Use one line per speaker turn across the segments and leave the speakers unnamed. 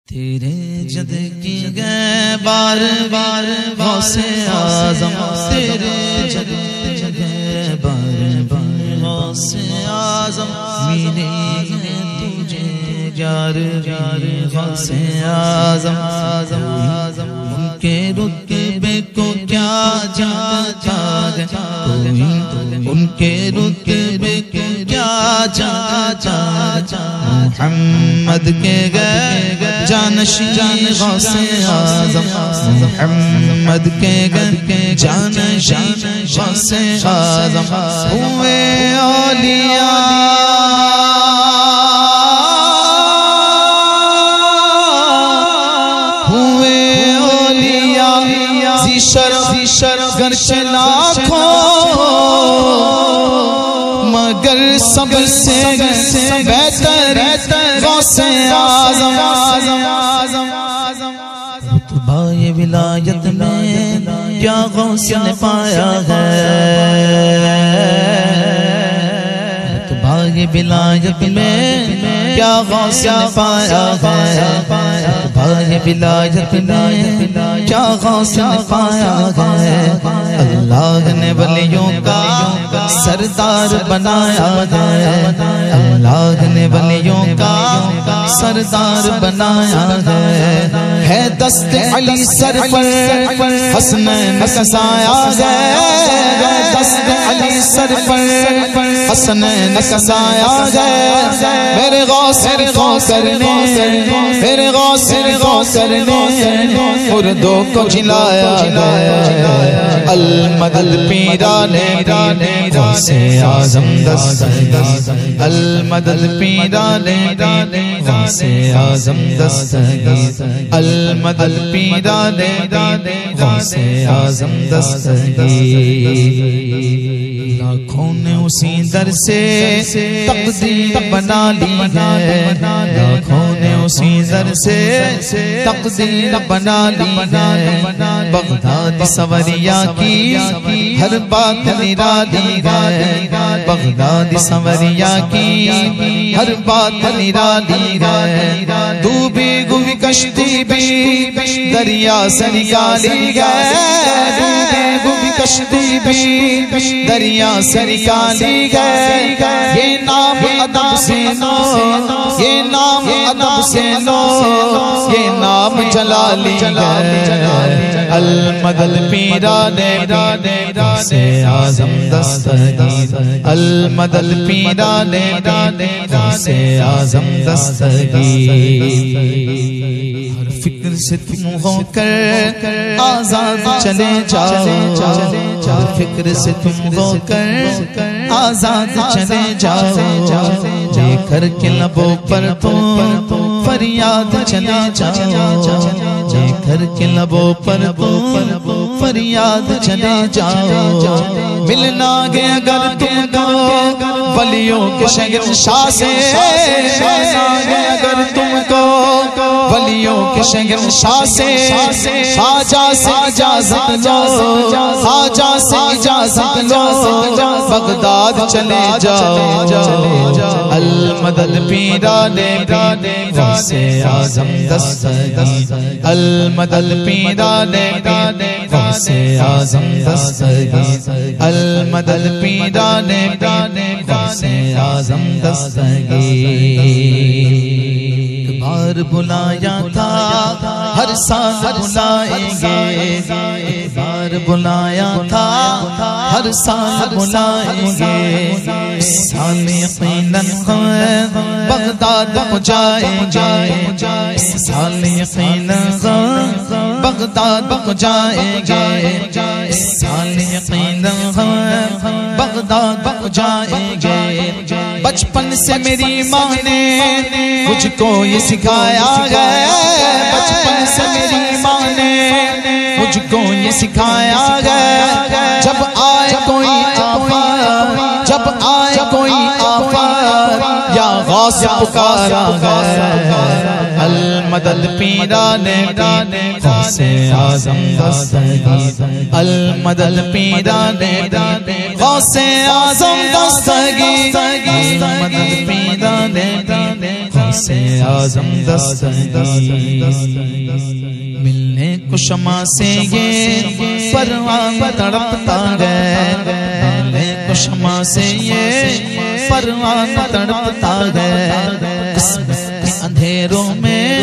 تیرے جد کی گئے بار بار غوث اعظم، تیرے جد کی گئے بار بار غوث اعظم، ملے ہیں تجھے یار یار غوث اعظم، ان کے رتبے کو کیا جانتا ہے کوئی، ان کے رتبے کو کیا جانتا ہے، محمد کے گئے جانشین غوث اعظم، محمد کے گئے جانشین غوث اعظم، ہوئے اولیاء گرچہ لاکھوں مگر سب سے بہتر غوث اعظم، رتبہ ولایت میں کیا غوث نے پایا ہے، رتبہ ولایت میں کیا غوث نے پایا ہے، رتبہ ولایت میں کیا غوث نے پایا ہے، اللہ نے ولیوں کا سردار بنایا ہے، اللہ نے ولیوں کا سردار بنایا ہے دست علی سر پر حسنین کسایا ہے، دست علی سر پر حسنین کسایا ہے، میرے غوث کرنے میرے غوث کرنے مردوں کو جلایا ہے، المدد پیرانے غوث اعظم دستگیر، المدد پیرانے غوث اعظم دستگیر، المدد پیرانے غوث اعظم دستگیر، لاکھوں نے اسی در سے تقدیر بنا لی ہے، لاکھوں نے اسی در سے تقدیر بنا لی ہے، بغداد سوریا کی ہر بات نرالی ہے، بغداد سوریا کی ہر بات نرالی ہے، ڈوبی ہوئی کشتی بھی دریا سے نکالی گئے، ڈوبی ہوئی کشتی بھی دریا سے نکالی گئے، یہ نام ادب سے نو، یہ نام ادب سے نو، یہ نام جلالی ہے، المدد پیرانے غوث اعظم دستگیر، المدد پیرانے غوث اعظم دستگیر، ہر فکر سے تم ہو کر آزاد چلے جاؤ، ہر فکر سے تم ہو کر آزاد چلے جاؤ، لے کر کے لبوں پر تم فریاد چلے جاؤ، لے کر کے لبوں پر تم فریاد چلے جاؤ، ملنا گے اگر تم کو ولیوں کے شہنشاہ سے، ملنا گے اگر تم کو ولیوں کے شہنشاہ سے، خواجہ سے اجازت لو، خواجہ سے اجازت لو، بغداد چلے جاؤ، المدد پیرانے غوث اعظم دستگیر، المدد پیرانے غوث اعظم دستگیر، المدد پیرانے غوث اعظم دستگیر، بار بلایا تھا ہر سال بلائیں گے، بار بلایا تھا ہر سال بلائیں گے، سال یقیناً بغداد پہنچائیں گے، سال یقیناً بغداد پہنچائیں گے، سال یقیناً بغداد پہنچائیں گے، بچپن سے میری ماں نے مجھ کو یہ سکھایا ہے، بچپن سے میری ماں نے مجھ کو یہ سکھایا ہے، جب آئے کوئی آفت، جب آئے کوئی آفت یا غوث پکارا ہے، المدد پیرانے غوث اعظم دستگیر، المدد پیرانے غوث اعظم دستگیر، المدد پیرانے غوثِ اعظم دستگیر ملنے کو شمع سے یہ پروان تڑپتا ہے ملنے کو شمع سے یہ پروان تڑپتا ہے قسمت کے اندھیروں میں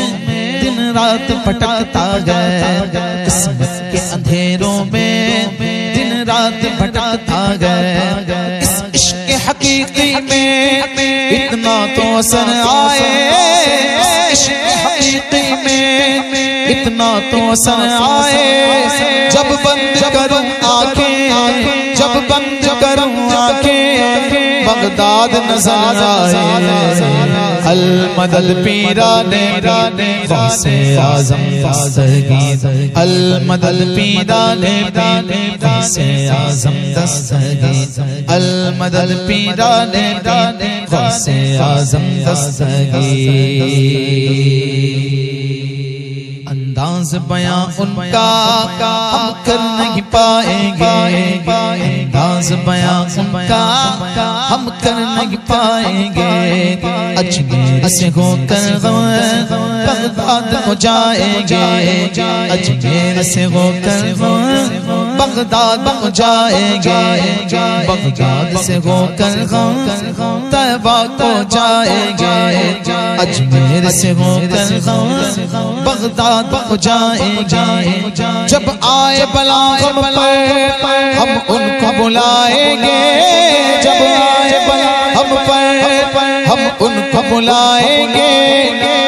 دن رات بھٹکتا ہے قسمت کے اندھیروں میں دن رات بھٹکتا ہے اس عشق حقیقی میں اتنا تو اثر آئے اس عشق حقیقی میں اتنا تو اثر آئے جب بند کروں آنکھیں جب بند کروں آنکھیں بغداد نظر آئے المدد پیران غوثِ اعظم دستگیر المدد پیران غوثِ اعظم دستگیر المدد پیران غوثِ اعظم دستگیر انداز بیاں ان کا ہم کر نہیں پائیں گے انداز بیاں ان کا ہم کر نہیں پائیں گے اجمیر سے ہو کر بغداد کو جائیں گے اجمیر سے ہو کر بغداد کو جائیں گے بغداد سے ہو کر طیبہ کو جائیں گے اجمیر سے ہو کر بغداد کو جائیں گے جب آئے بلا غم پر ہم ان کو بلائیں گے جب آئے بلا ہم پر ہم ان کو بلائیں گے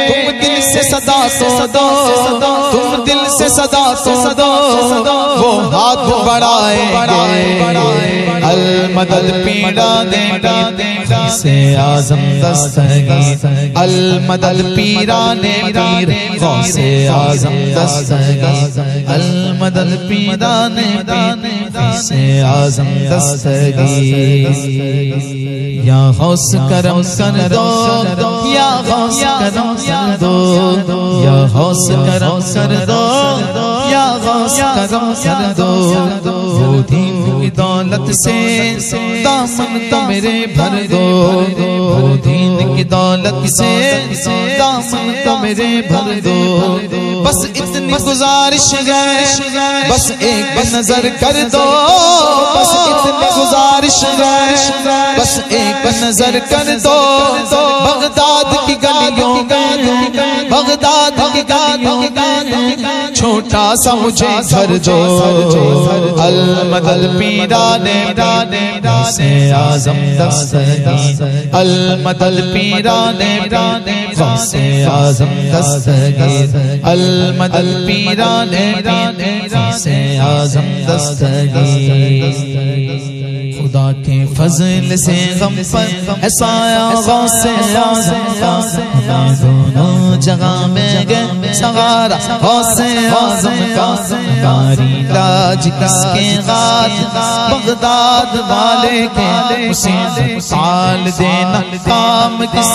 تم دل سے صدا تو دو تم دل سے صدا تو دو وہ ہاتھ بڑھائیں گے المدد پیران غوثِ اعظم دستگیر المدد پیران غوثِ اعظم دستگیر المدد پیران غوثِ اعظم دستگیر یا غوث کرم کر دو یا غوث کرم کر دو یا غوث کرم کر دو یا غوث کرم کر دو وہ دین کی دولت سے دامن تو میرے بھر دو وہ دین کی دولت سے دامن تو میرے بھر دو بس اتنی گزارش ہے بس ایک نظر کر دو بس اتنی گزارش ہے بس ایک نظر کر دو بغداد کی گلیوں میں بغداد کی گلیوں میں چھوٹا سا مجھے گھر دو المدد پیران غوثِ اعظم دستگیر المدد پیران غوثِ اعظم دستگیر المدد پیران غوثِ اعظم دستگیر خدا کے فضل سے غم پر ہے سایہ غوثِ اعظم کا ہمیں دونوں جگہ میں گئے سہارا غوثِ اعظم کا ہماری لاج کس کے غات بغداد والے کے حسین سال دینا کام کس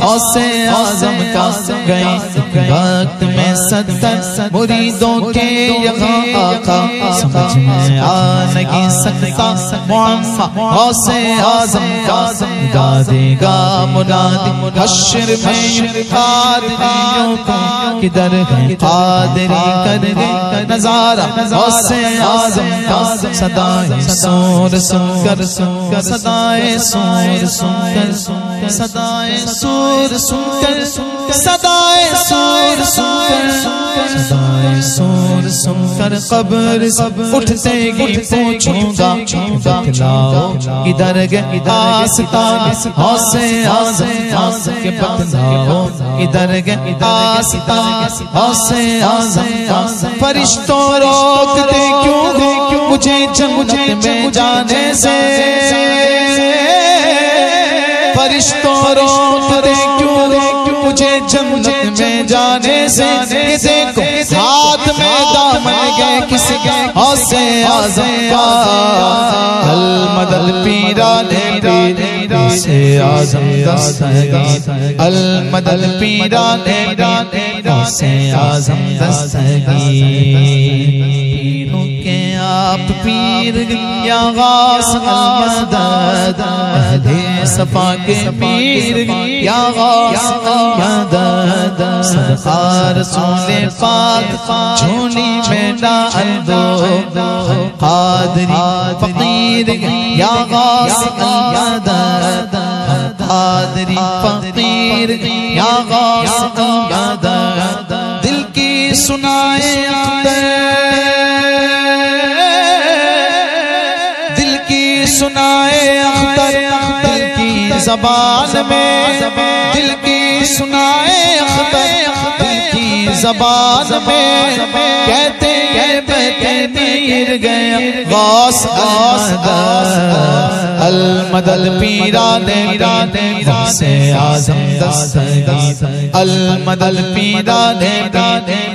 غوثِ اعظم کا گئے وقت میں 70 مریدوں کے یہاں آقا سمجھ میں آ نہیں سکتا معمہ غوثِ اعظم کا دادے گا منادی حشر میں قادریوں کو کدھر ہے قادری کر گئے نظارہ غوثِ اعظم کا صدائے سور سن کر صدائے سور سن کر صدائے سور سن کر صدائے سور سن کر صدائے سور سن کر قبر اٹھتے گی پوچھوں گا بتلاؤ کدھر گئے آستان غوثِ اعظم کے بتلاؤ کدھر گئے آستان غوثِ اعظم فرشتوں روکتے کیوں مجھے جنت میں جانے سے فرشتوں روکتے کیوں مجھے جنت میں جانے سے دیکھو ہاتھ میں دامن گئے کس گئے غوثِ اعظم کا المدد پیران غوثِ اعظم دستگیر المدد پیران غوثِ اعظم دستگیر پیروں کے آپ پیر یا غوث المدد اہل صفا کے پیر یا غوث المدد صدقہ رسول پاک جھولی میں ڈال دو قادری فقیر یا غوث المدد قادری فقیر یا غوث المدد دل کی سنائے دل کی سنائے اختر دل کی زبان میں دل کی سنائے اختر دل کی زبان میں کہتے ہیں بہتے میر گیا غوث المدد پیران غوث اعظم دستگیر المدد پیران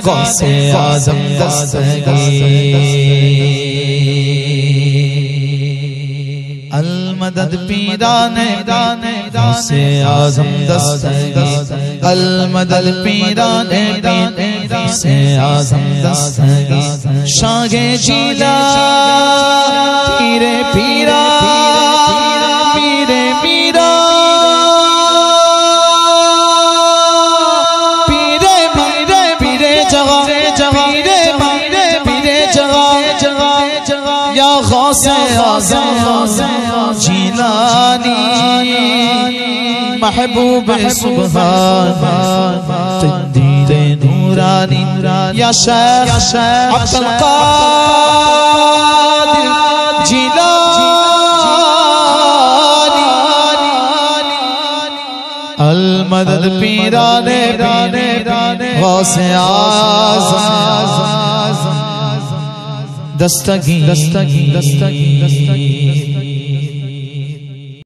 غوث اعظم دستگیر المدد پیران غوث اعظم دستگیر المدد پیران غوث اعظم دستگیر شاہ جیلا پیرے پیرا پیرے پیرا پیرے پیرے پیرے جگہ پیرے پیرے پیرے جگہ یا غوث اعظم جیلانی محبوب سبحان تجدید نورانی یا شیخ عبد القادر جیلانی المدد پیران غوث اعظم دستگیر